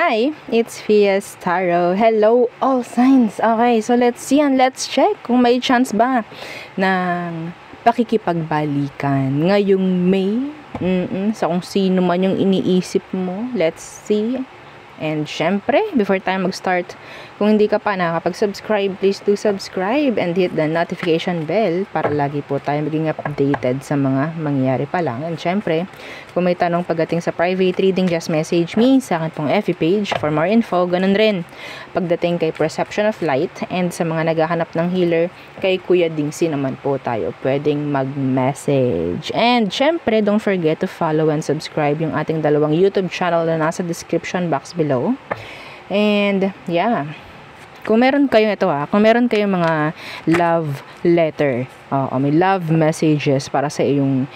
Hi, it's Fias Tarot. Hello, all signs. Okay, so let's see and let's check kung may chance ba ng pakikipagbalikan ngayong May. So kung sino man yung iniisip mo, let's see. And syempre, before tayo mag-start, kung hindi ka pa nakakapag-subscribe, please do subscribe and hit the notification bell para lagi po tayo maging updated sa mga mangyayari pa lang. And syempre, kung may tanong pagdating sa private reading, just message me sa akin pong FB page for more info. Ganun rin, pagdating kay Perception of Light and sa mga naghahanap ng healer, kay Kuya Dingsi naman po tayo pwedeng mag-message. And syempre, don't forget to follow and subscribe yung ating dalawang YouTube channel na nasa description box below. And yeah, kung meron kayo kung meron kayong mga love letter, may love messages para sa iyong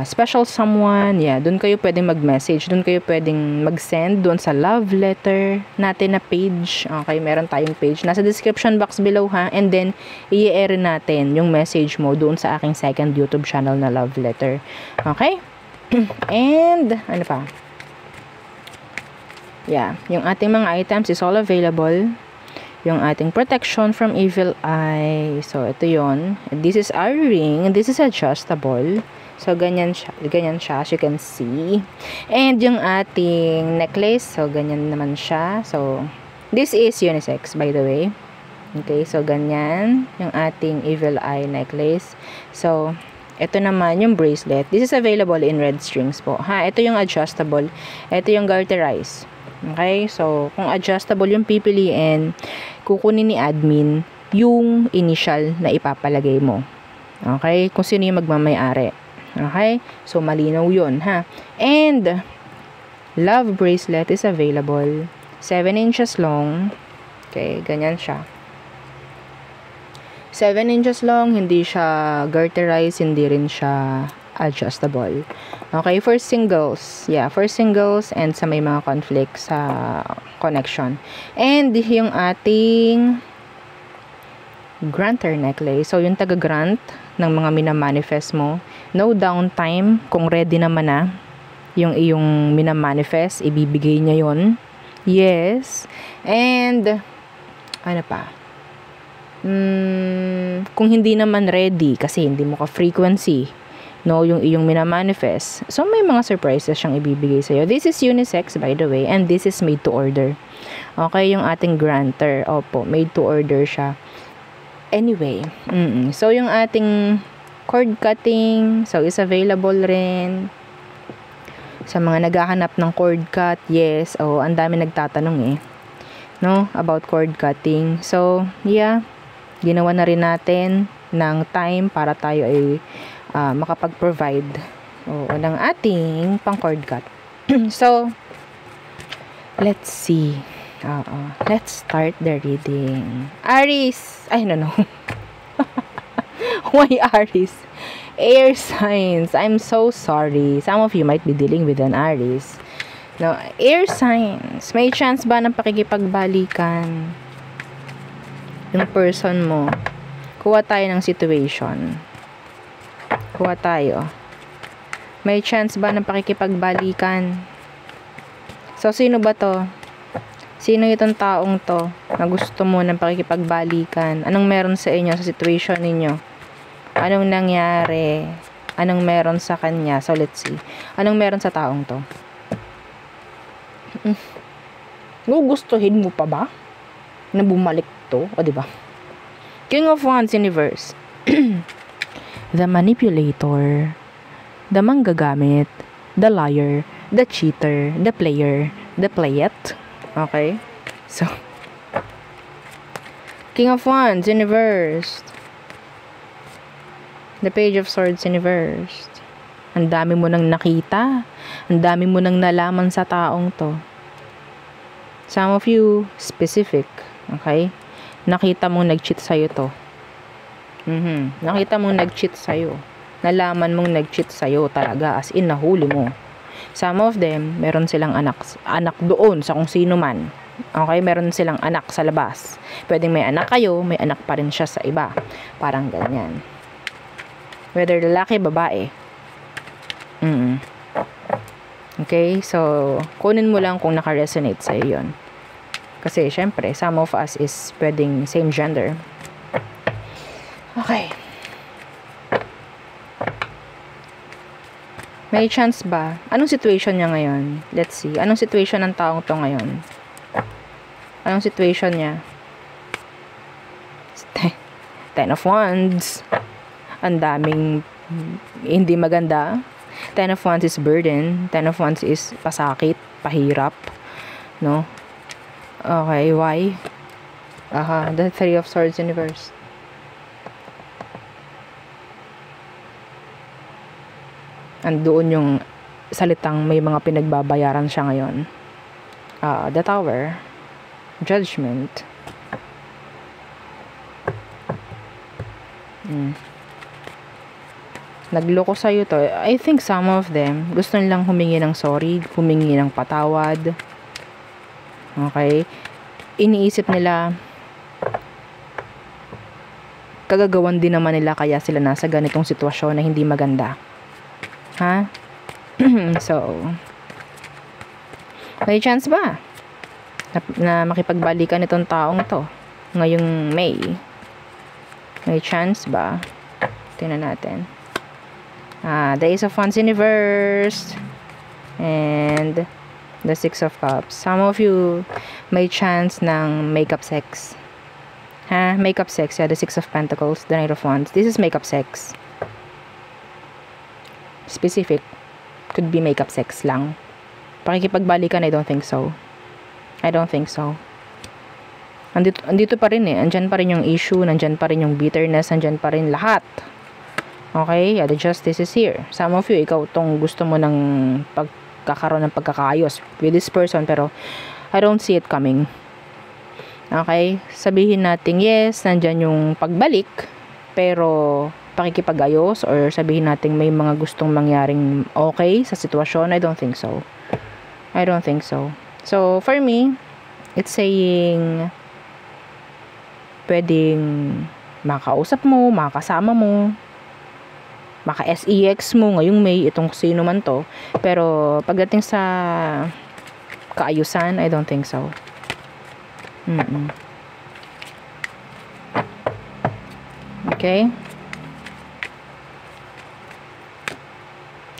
special someone, doon kayo pwedeng mag-message, doon kayo pwedeng mag-send doon sa love letter natin na page. Okay, meron tayong page nasa description box below ha, and then i-air natin yung message mo doon sa aking second YouTube channel na love letter. Okay? And ano pa? Yung ating mga items is all available. Yung ating protection from evil eye. So, ito yon. This is our ring. This is adjustable. So, ganyan siya as you can see. And yung ating necklace. So, ganyan naman siya. So, this is unisex by the way. Okay, so ganyan. Yung ating evil eye necklace. So, ito naman yung bracelet. This is available in red strings po. Ito yung adjustable. Ito yung garterize. Okay, so kung adjustable yung pipiliin, kukunin ni admin yung initial na ipapalagay mo. Okay, kung sino yung magmamay-ari. Okay, so malinaw yun ha. And love bracelet is available. 7 inches long. Okay, ganyan siya. 7 inches long, hindi siya garterized, hindi rin siya adjustable. Okay, for singles. For singles and sa may mga conflict sa connection. And yung ating granter necklace. So, yung taga-grant ng mga minamanifest mo. No downtime. Kung ready naman na yung iyong minamanifest, ibibigay niya yon. Yes. And ano pa? Kung hindi naman ready, kasi hindi mo ka-frequency, yung iyong minamanifest. So, may mga surprises siyang ibibigay sa'yo. This is unisex, by the way, and this is made to order. Okay, yung ating granter, opo, made to order siya. Anyway, so, yung ating cord cutting, so, is available rin. Sa mga naghahanap ng cord cut, yes, ang dami nagtatanong about cord cutting. So, ginawa na rin natin ng time para tayo ay makapag-provide ng ating pang cord cut. So, let's see. Let's start the reading. Aries! No. Why Aries? Air signs. I'm so sorry. Some of you might be dealing with an Aries. No, air signs. May chance ba ng pakikipagbalikan yung person mo? Kuha tayo ng situation. Kuha tayo. May chance ba ng pakikipagbalikan? So, sino ba to? Sino itong taong to na gusto mo ng pakikipagbalikan? Anong meron sa inyo, sa situation ninyo? Anong nangyari? Anong meron sa kanya? So, let's see. Anong meron sa taong to? Gugustuhin mo pa ba na bumalik to? O, diba? King of Wands Universe. The manipulator, the manggagamit, the liar, the cheater, the player, the playet. Okay? So, King of Wands Universe. The Page of Swords Universe. Ang dami mo nang nakita. Ang dami mo nang nalaman sa taong to. Some of you, specific. Okay? Nakita mong nag-cheat sa'yo to. Nakita mong nag-cheat sa'yo. Nalaman mong nag-cheat sa'yo talaga, as in nahuli mo. Some of them, meron silang anak doon sa kung sino man. Okay, meron silang anak sa labas. Pwedeng may anak kayo, may anak pa rin siya sa iba. Parang ganyan. Whether lalaki, babae. Okay? So, kunin mo lang kung naka-resonate sa'yo yun. Kasi, syempre, some of us is pwedeng same gender. Okay. May chance ba? Anong situation niya ngayon? Let's see. Anong situation ng taong to ngayon? Anong situation niya? Ten of Wands. Ang daming hindi maganda. Ten of Wands is burden. Ten of Wands is pasakit, pahirap. No? Okay, why? The Three of Swords in reverse. Andoon yung salitang may mga pinagbabayaran siya ngayon. The Tower. Judgment. Nagloko sa'yo to. I think some of them gusto nilang humingi ng sorry, humingi ng patawad. Okay? Iniisip nila kagagawan din naman nila kaya sila nasa ganitong sitwasyon na hindi maganda. Ha? So, may chance ba na makipagbalikan itong taong to ngayong May? May chance ba? Tingnan natin. The Ace of Wands in reverse and the Six of Cups. Some of you may chance ng makeup sex. Makeup sex. Yeah, the Six of Pentacles, the Knight of Wands. This is makeup sex. Specific. Could be makeup sex lang. Pakikipagbalikan, I don't think so. I don't think so. Andito pa rin Andyan pa rin yung issue, nandyan pa rin yung bitterness, nandyan pa rin lahat. Okay? Yeah, the justice is here. Some of you, ikaw tong gusto mo ng pagkakaroon ng pagkakaayos with this person, pero I don't see it coming. Okay? Sabihin natin, yes, nandyan yung pagbalik, pero pakikipag-ayos, or sabihin natin may mga gustong mangyaring okay sa sitwasyon, I don't think so. I don't think so. So, for me, it's saying pwedeng makausap mo, makasama mo, maka-SEX mo ngayong May, itong sino man to. Pero, pagdating sa kaayusan, I don't think so. Okay?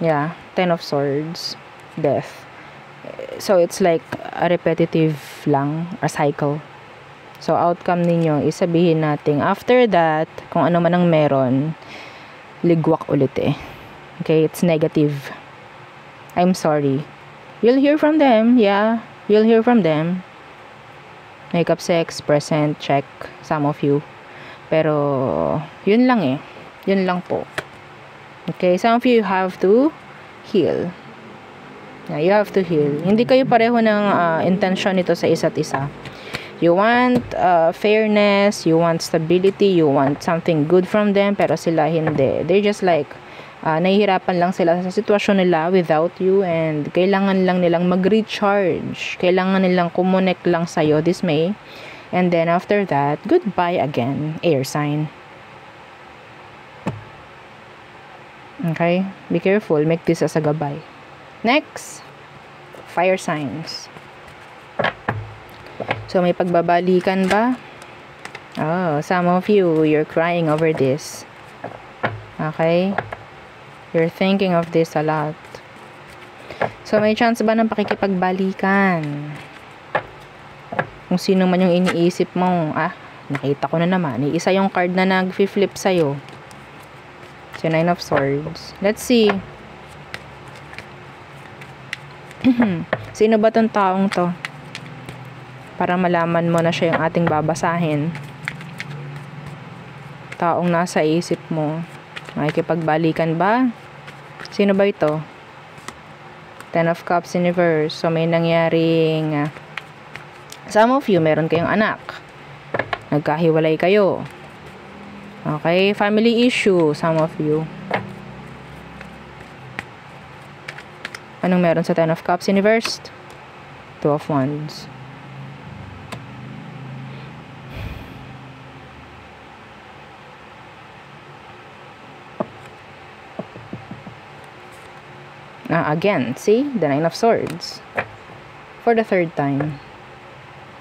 Yeah, Ten of Swords, Death. So, it's like a repetitive lang, a cycle. So, outcome ninyo, isabihin natin, after that, kung ano man ang meron, ligwak ulit Okay, it's negative. I'm sorry. You'll hear from them, yeah. You'll hear from them. Makeup sex, present, check, some of you. Pero, yun lang Yun lang po. Okay, some of you have to heal. Yeah, you have to heal. Hindi kayo pareho ng intention nito sa isa't isa. You want fairness, you want stability, you want something good from them, pero sila hindi. They're just like, nahihirapan lang sila sa sitwasyon nila without you, and kailangan lang nilang mag-recharge. Kailangan nilang kumonek lang sa'yo this May. And then after that, goodbye again, air sign. Okay? Be careful. Make this as a gabay. Next, fire signs. So, may pagbabalikan ba? Oh, some of you, you're crying over this. Okay? You're thinking of this a lot. So, may chance ba ng pakikipagbalikan? Kung sino man yung iniisip mo, nakita ko na naman. Isa yung card na nag-flip sa'yo. So, Nine of Swords. Let's see. Sino ba tong taong to? Para malaman mo na siya yung ating babasahin. Taong nasa isip mo. Makikipagbalikan ba? Sino ba ito? Ten of Cups in reverse. So, may nangyaring some of you, meron kayong anak. Nagkahiwalay kayo. Okay, family issue, some of you. Anong meron sa Ten of Cups in reverse? Two of Wands. Again, see? The Nine of Swords. For the third time.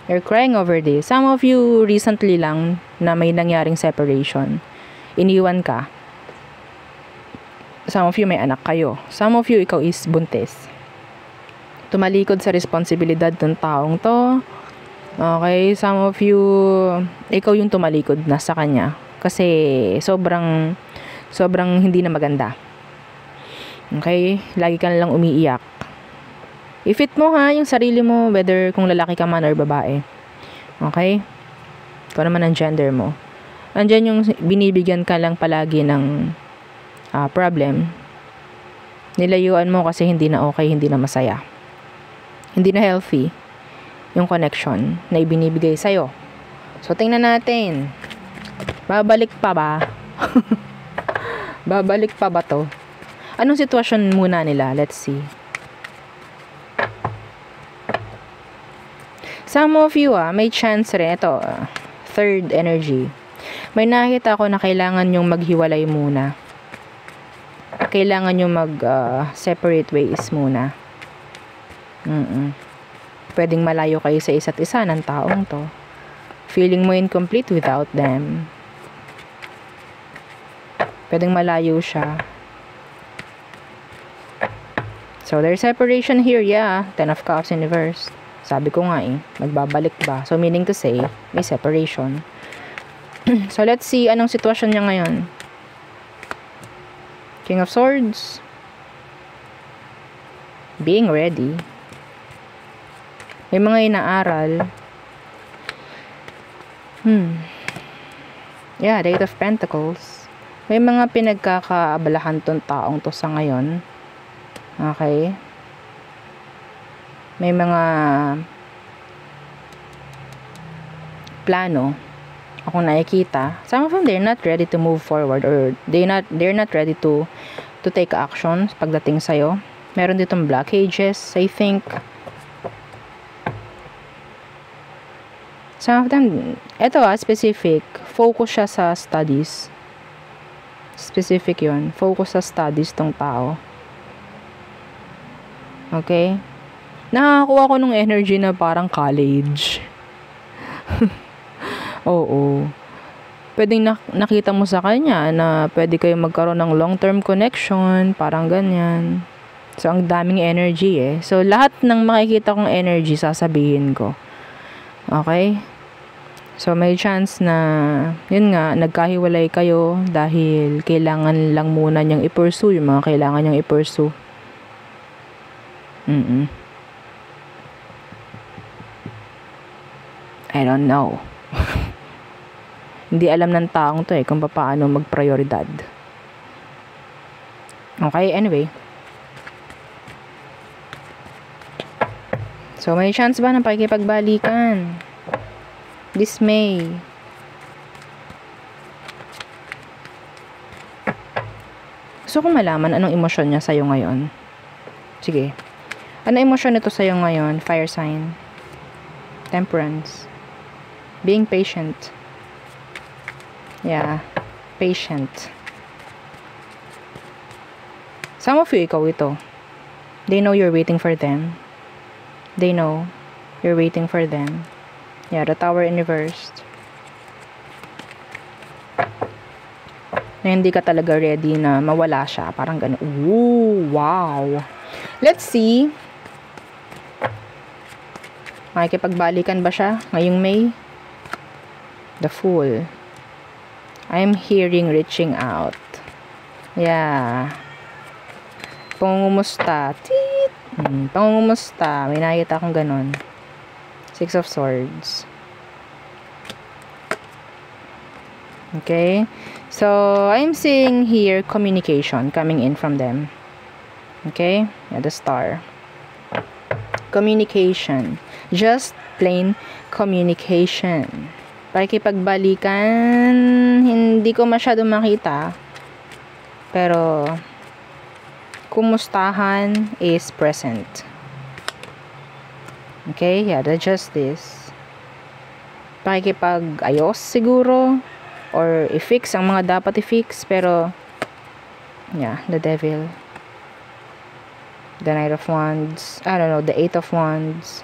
You're crying over this. Some of you recently lang na may nangyaring separation. Iniwan ka. Some of you may anak kayo. Some of you, ikaw is buntis. Tumalikod sa responsibilidad ng taong to. Okay, some of you, ikaw yung tumalikod na sa kanya. Kasi sobrang hindi na maganda. Okay, lagi ka na lang umiiyak. I-fit mo ha, yung sarili mo, whether kung lalaki ka man or babae. Okay? Kung naman ang gender mo. Andyan yung binibigyan ka lang palagi ng problem. Nilayuan mo kasi hindi na okay, hindi na masaya. Hindi na healthy yung connection na ibinibigay sa'yo. So, tingnan natin. Babalik pa ba? Babalik pa ba to? Anong sitwasyon muna nila? Let's see. Some of you, may chance rin. Ito, third energy. May nakita ko na kailangan yung maghiwalay muna. Kailangan yung mag-separate ways muna. Pwedeng malayo kayo sa isa't isa ng taong to. Feeling mo incomplete without them. Pwedeng malayo siya. So, there's separation here, yeah. Ten of Cups in reverse. Sabi ko nga magbabalik ba? So, meaning to say, may separation. So, let's see anong sitwasyon niya ngayon. King of Swords. Being ready. May mga inaaral. Yeah, Eight of Pentacles. May mga pinagkakaabalahan tong taong to sa ngayon. Okay. May mga plano akong nakikita. Some of them, they're not ready to move forward or they're not ready to take action pagdating sa'yo. Meron ditong blockages, I think. Some of them, eto specific. Focus siya sa studies. Specific yun. Focus sa studies tong tao. Okay? Nakakuha ko nung energy na parang college. Oo. Pwedeng nakita mo sa kanya na pwede kayo magkaroon ng long-term connection, parang ganyan. So, ang daming energy So, lahat ng makikita kong energy, sasabihin ko. Okay? So, may chance na, yun nga, nagkahiwalay kayo dahil kailangan lang muna niyang i-pursue yung mga kailangan niyang i-pursue. I don't know. Hindi alam ng taong to kung paano mag-prioridad. Okay, anyway. So, may chance ba ng pakikipagbalikan? This May. Gusto kong malaman anong emosyon niya sa'yo ngayon. Sige. Ano emosyon nito sa'yo ngayon? Fire sign. Temperance. Being patient. Yeah. Patient. Some of you, ikaw ito. They know you're waiting for them. They know you're waiting for them. Yeah, the Tower in reverse. Na hindi ka talaga ready na mawala siya. Parang gano'n. Ooh, wow. Let's see. Makikipagbalikan ba siya ngayong May? The Fool. I'm hearing reaching out. Yeah. Pangungumusta. Tiit. Pangungumusta. May nakita akong ganon. Six of Swords. Okay. So, I'm seeing here communication coming in from them. Okay. Yeah, the Star. Communication. Just plain communication. Pakikipagbalikan, hindi ko masyado makita. Pero, kumustahan is present. Okay, yeah, the Justice. Pakikipag-ayos siguro. Or i-fix ang mga dapat i-fix. Pero, yeah, the Devil. The Knight of Wands. I don't know, the Eight of Wands.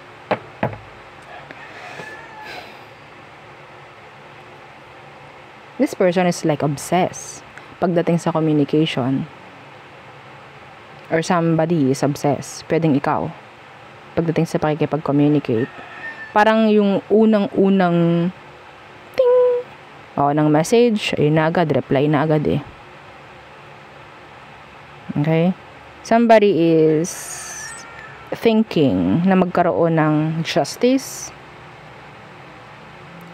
This person is like obsessed pagdating sa communication. Or somebody is obsessed. Pwedeng ikaw. Pagdating sa pakikipag-communicate. Parang yung unang-unang ting! Ng message, ayun na agad, reply na agad eh. Okay? Somebody is thinking na magkaroon ng justice.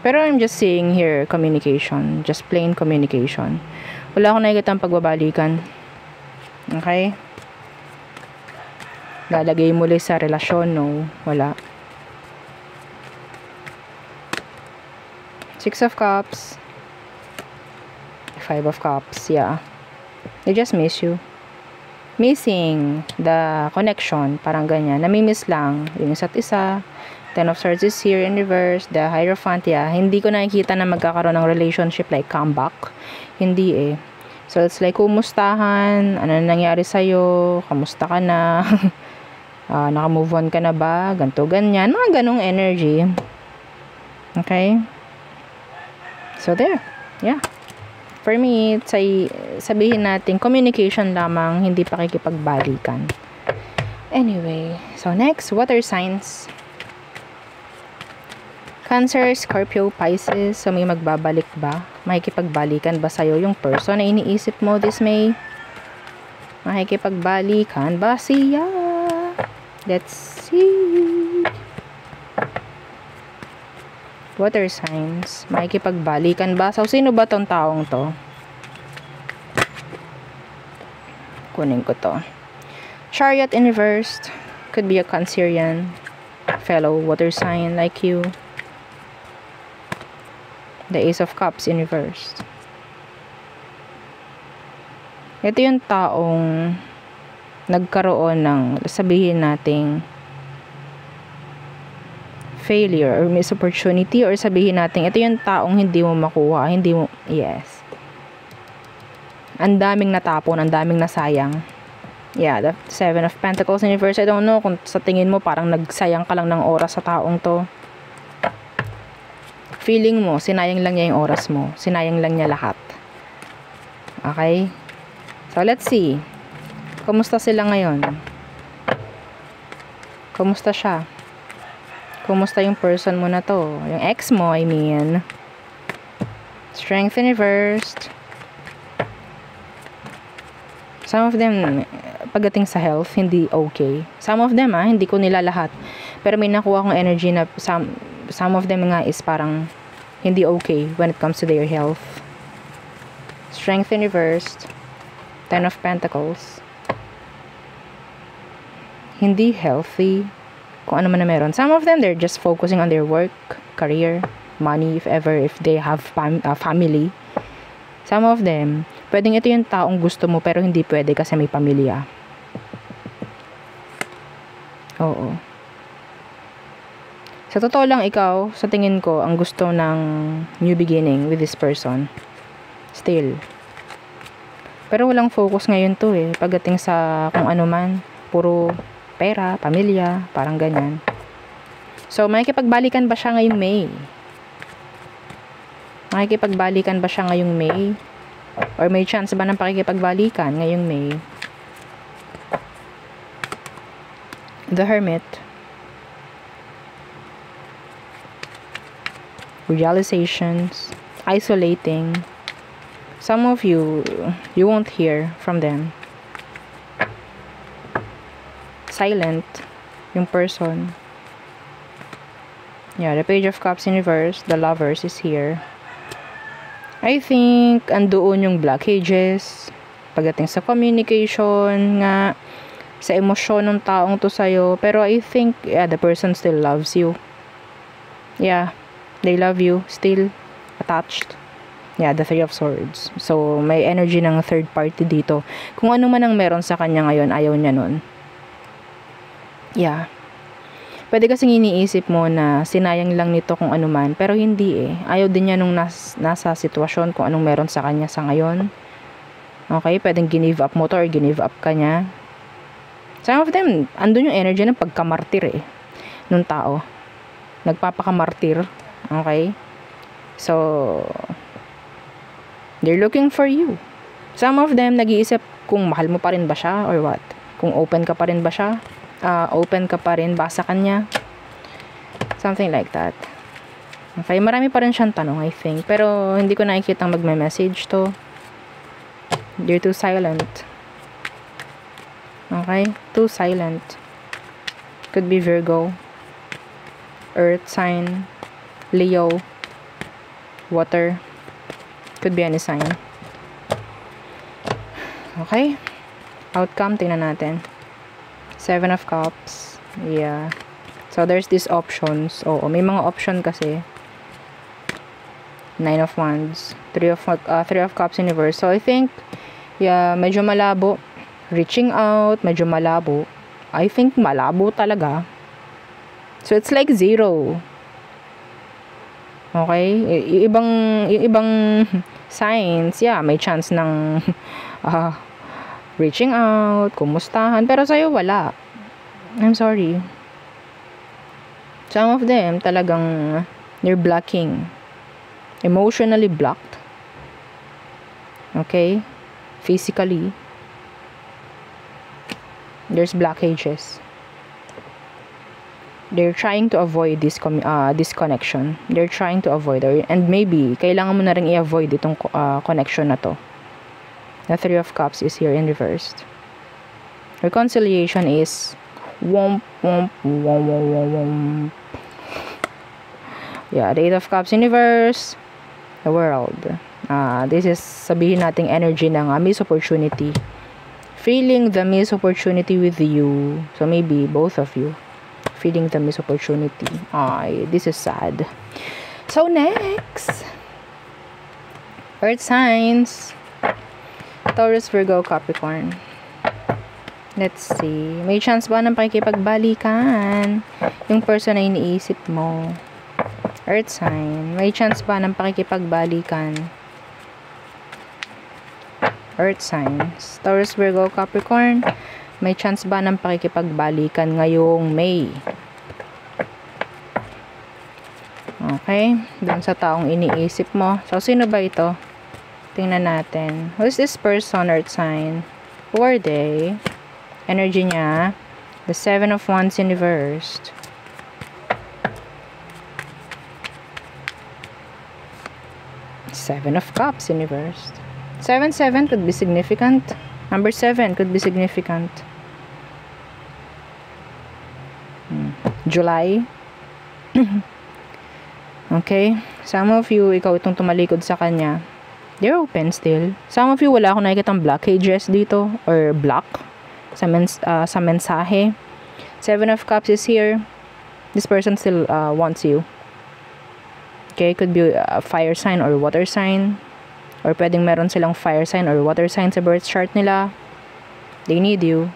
Pero I'm just seeing here communication. Just plain communication. Wala akong nakikita ang pagbabalikan. Okay? Lalagay muli sa relasyon, no? Wala. Six of Cups. Five of Cups, yeah. They just miss you. Missing the connection, parang ganyan. Namimiss lang yung isa't isa. Ten of Swords is here in reverse. The Hierophant, yeah. Hindi ko nakikita na magkakaroon ng relationship like comeback. Hindi eh. So, it's like, kumustahan? Ano nangyari sa'yo? Kamusta ka na? Naka-move on ka na ba? Ganto, ganyan. Mga ganong energy. Okay? So, there. Yeah. For me, sabihin natin, communication lamang, hindi pakikipagbalikan. Anyway, so next, water signs. Cancer, Scorpio, Pisces. So, may magbabalik ba? Makikipagbalikan ba sa'yo yung person na iniisip mo this May? Makikipagbalikan ba siya? Let's see. Water signs. Makikipagbalikan ba? So, sino ba tong taong to? Kunin ko to. Chariot in reverse. Could be a Cancerian. Fellow water sign like you. The Ace of Cups in reverse. Ito yung taong nagkaroon ng, sabihin nating, failure or miss opportunity, or sabihin natin, ito yung taong hindi mo makuha, hindi mo, yes. Ang daming natapon, ang daming nasayang. Yeah, the Seven of Pentacles in reverse. I don't know kung sa tingin mo parang nagsayang ka lang ng oras sa taong to. Feeling mo, sinayang lang niya yung oras mo. Sinayang lang niya lahat. Okay? So, let's see. Kumusta sila ngayon? Kumusta siya? Kumusta yung person mo na to? Yung ex mo, I mean. Strength in reversed. Some of them, pagdating sa health, hindi okay. Some of them, hindi ko nila lahat. Pero may nakuha akong energy na some of them nga is parang hindi okay when it comes to their health. Strength in reversed. Ten of Pentacles. Hindi healthy. Kung ano man na meron. Some of them, they're just focusing on their work, career, money, if they have family. Some of them, pwedeng ito yung taong gusto mo pero hindi pwede kasi may pamilya. Oo. Sa totoo lang, ikaw, sa tingin ko, ang gusto ng new beginning with this person. Still. Pero walang focus ngayon to eh. Pagdating sa kung ano man, puro pera, pamilya, parang ganyan. So, makikipagbalikan ba siya ngayong May? Makikipagbalikan ba siya ngayong May? Or may chance ba ng pakikipagbalikan ngayong May? The Hermit. Realizations. Isolating. Some of you won't hear from them. Silent. Yung person. Yeah, the Page of Cups in reverse. The Lovers is here. I think, andoon yung blockages. Pagdating sa communication nga. Sa emosyon ng taong to sa'yo. Pero I think, yeah, the person still loves you. Yeah. They love you. Still attached. Yeah, the Three of Swords. So, may energy ng third party dito. Kung ano man ang meron sa kanya ngayon, ayaw niya nun. Yeah. Pwede kasing iniisip mo na sinayang lang nito kung ano man. Pero hindi eh. Ayaw din niya nung nasa sitwasyon kung anong meron sa kanya sa ngayon. Okay? Pwedeng give up mo to or give up ka niya. Some of them, andun yung energy ng pagkamartir nung tao. Nagpapakamartir. Okay? So, they're looking for you. Some of them, nag-iisip kung mahal mo pa rin ba siya or what. Kung open ka pa rin ba siya. Open ka pa rin ba sa kanya. Something like that. Okay, marami pa rin siyang tanong, I think. Pero, hindi ko nakikita magme-message to. They're too silent. Okay? Too silent. Could be Virgo. Earth sign. Leo. Water. Could be any sign. Okay? Outcome, tingnan natin. 7 of Cups. Yeah. So, there's these options. Oo, may mga option kasi. 9 of Wands. 3 of Cups in reverse. So, I think, yeah, medyo malabo. Reaching out, medyo malabo. I think malabo talaga. So, it's like 0. Okay? Yung ibang signs, yeah, may chance ng reaching out, kumustahan. Pero sa'yo, wala. I'm sorry. Some of them, talagang, they're blocking. Emotionally blocked. Okay? Physically. There's blockages. They're trying to avoid this connection. They're trying to avoid it. And maybe, kailangan mo na rin i-avoid itong connection na to. The 3 of Cups is here in reversed. Reconciliation is womp, womp, womp, womp, womp, womp. Yeah, the 8 of Cups in reverse. The World. This is, sabihin nating energy ng missed opportunity. Feeling the missed opportunity with you. So, maybe both of you. Feeling the missed opportunity. This is sad. So, next. Earth signs. Taurus, Virgo, Capricorn. Let's see. May chance ba ng pakikipagbalikan? Yung person na iniisip mo. Earth sign. May chance ba ng pakikipagbalikan? Earth signs. Taurus, Virgo, Capricorn. May chance ba ng pakikipagbalikan ngayong May? Okay. Doon sa taong iniisip mo. So, sino ba ito? Tingnan natin. Who is this person, Earth sign? Who are they? Energy niya. The 7 of Wands in reversed. Seven of Cups in reversed. 7-7 could be significant. Number 7 could be significant. July. Okay. Some of you, ikaw itong tumalikod sa kanya. They're open still. Some of you, wala akong nakikitang blockages dito. Or block. Sa mensahe. 7 of Cups is here. This person still wants you. Okay, could be a fire sign or water sign. Or pwedeng meron silang fire sign or water sign sa birth chart nila. They need you.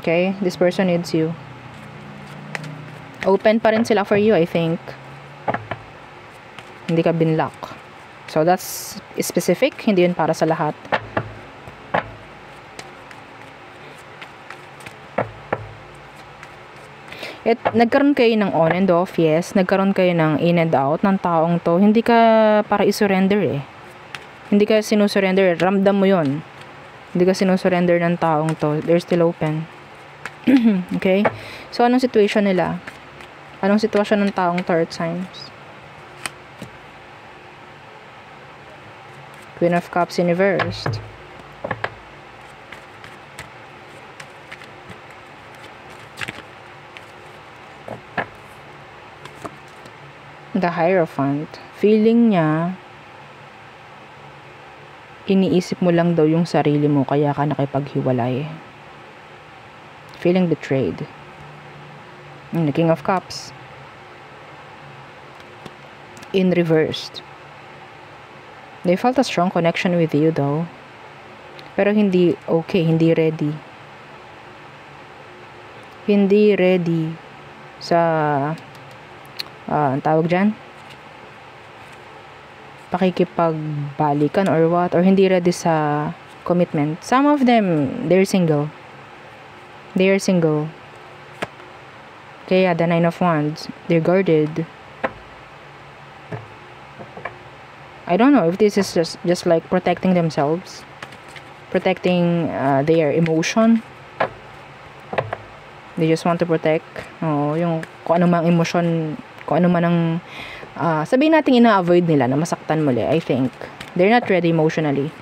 Okay, this person needs you. Open pa rin sila for you, I think. Hindi ka binlock. So, that's specific. Hindi yun para sa lahat. Nagkaroon kayo ng on and off, yes. Nagkaroon kayo ng in and out ng taong to. Hindi ka para isurrender Hindi ka sinusurrender. Ramdam mo yun. Hindi ka sinusurrender ng taong to. They're still open. Okay? So, anong situation nila? Anong sitwasyon ng taong to, Earth signs? Queen of Cups in reversed. The Hierophant. Feeling niya, iniisip mo lang daw yung sarili mo kaya ka nakipaghiwalay. Feeling betrayed. The King of Cups. In reversed. They felt a strong connection with you though. Pero hindi okay, hindi ready. Hindi ready sa ang tawag dyan? Pakikipagbalikan or what? Or hindi ready sa commitment. Some of them, they're single. They are single. Okay, yeah, the Nine of Wands. They're guarded. I don't know if this is just like protecting themselves. Protecting their emotion. They just want to protect. Yung kung ano mang emotion, kung ano man ang sabihin natin ina-avoid nila na masaktan muli. I think. They're not ready emotionally.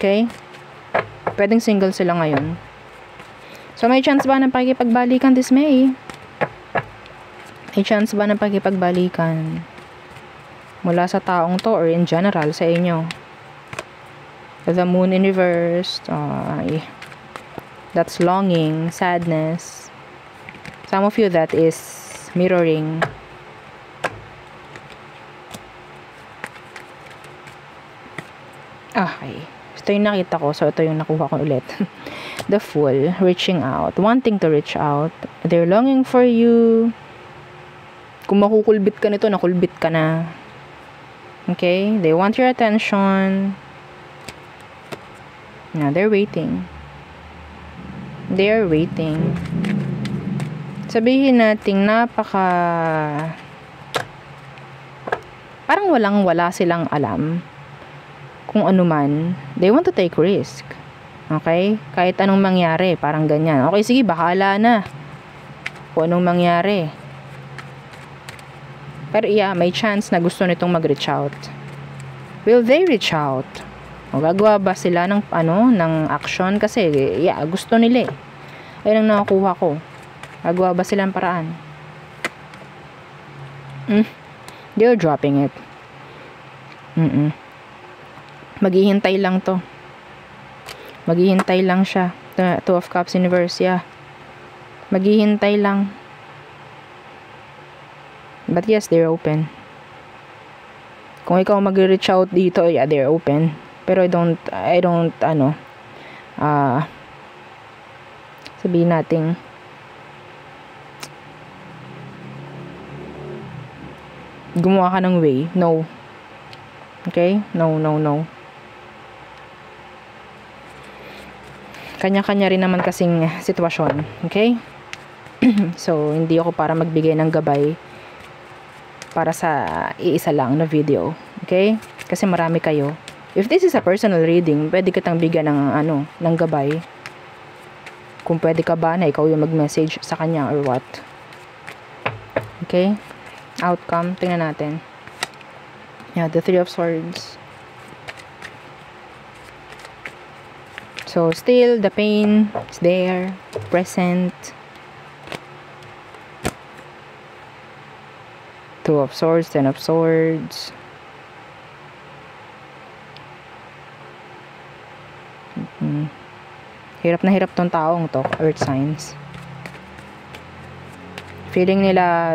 Okay? Pwedeng single sila ngayon. So, may chance ba ng pakikipagbalikan this May? May chance ba ng pakikipagbalikan? Mula sa taong to or in general sa inyo? The Moon in reverse. That's longing, sadness. Some of you, that is mirroring. Okay. Ito yung nakita ko. So, ito yung nakuha ko ulit. The Fool. Reaching out. Wanting to reach out. They're longing for you. Kung makukulbit ka nito, nakulbit ka na. Okay? They want your attention. Yeah, they're waiting. They're waiting. Sabihin natin parang walang-wala silang alam kung ano man. They want to take risk. Okay? Kahit anong mangyari, parang ganyan. Okay, sige, bahala na. Kung anong mangyari. Pero yeah, may chance na gusto nitong mag-reach out. Will they reach out? O gagawa ba sila ng action? Kasi yeah, gusto nila eh. Ayun ang nakakuha ko. Gagawa ba sila ng paraan? They're dropping it. Maghihintay lang to. Maghihintay lang siya. Two of Cups in reverse, yeah. Maghihintay lang. But yes, they're open. Kung ikaw mag-reach out dito, yeah, they're open. Pero I don't sabihin natin gumawa ka ng way. No. Okay? No. Kanya-kanya rin naman kasing sitwasyon. Okay? So, hindi ako para magbigay ng gabay para sa iisa lang na video. Okay? Kasi marami kayo. If this is a personal reading, pwede kitang bigyan ng gabay. Kung pwede ka ba na ikaw yung mag-message sa kanya or what. Okay? Outcome. Tingnan natin. Yeah, the Three of Swords. So, still, the pain is there. Present. Two of Swords, Ten of Swords. Hirap na hirap tong taong to, earth signs. Feeling nila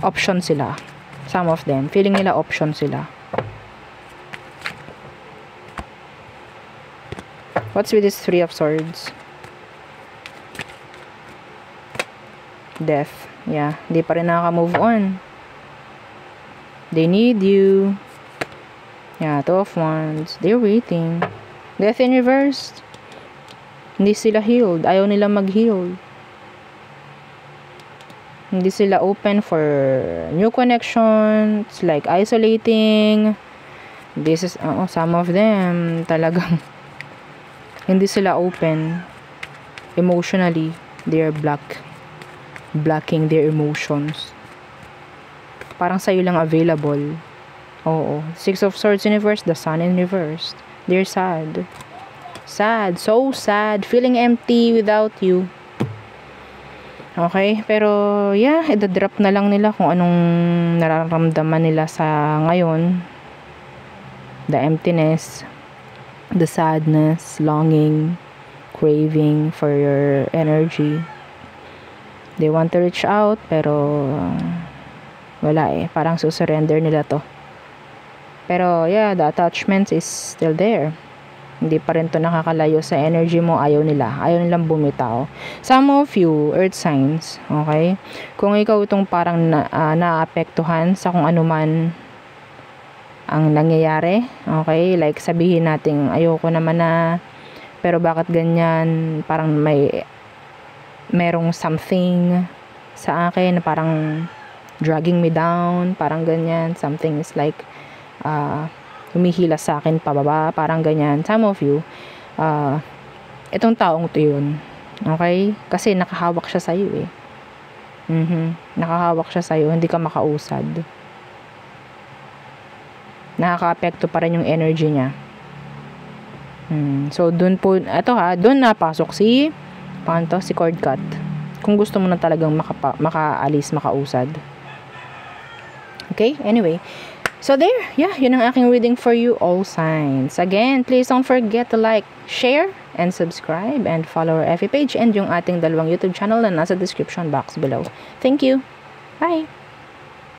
option sila. Some of them, feeling nila option sila. What's with this Three of Swords? Death. Yeah, di pa rin nakaka-move on. They need you. Yeah, Two of Wands. They're waiting. Death in reverse. Hindi sila healed. Ayaw nila mag-heal. Hindi sila open for new connections. Like isolating. This is, some of them talagang hindi sila open emotionally. They're blocking their emotions. Parang sa'yo lang available. Oo. Six of Swords in reverse. The Sun in reverse. They're sad. Sad. So sad. Feeling empty without you. Okay? Pero, yeah, idadrop na lang nila kung anong nararamdaman nila sa ngayon. The emptiness. The sadness. Longing. Craving for your energy. They want to reach out, pero wala eh. Parang susurrender nila to. Pero, yeah, the attachment is still there. Hindi pa rin to nakakalayo sa energy mo. Ayaw nila. Ayaw nilang bumitaw. Some of you, earth signs, okay? Kung ikaw itong parang naapektuhan sa kung ano man ang nangyayari. Okay? Like, sabihin natin, ayoko naman na, pero bakit ganyan? Parang merong something sa akin na parang dragging me down, parang ganyan. Something is like, humihila sa akin pababa, parang ganyan. Some of you, itong taong to yun. Okay? Kasi nakahawak siya sa'yo eh. Nakahawak siya sa'yo, hindi ka makausad. Nakaka-apekto pa rin yung energy niya. So, dun po, dun napasok si cord cut. Kung gusto mo na talagang makaalis, makausad. Okay? Anyway. So, there. Yeah, yun ang aking reading for you, all signs. Again, please don't forget to like, share, and subscribe, and follow our FB page, and yung ating dalawang YouTube channel na nasa description box below. Thank you. Bye!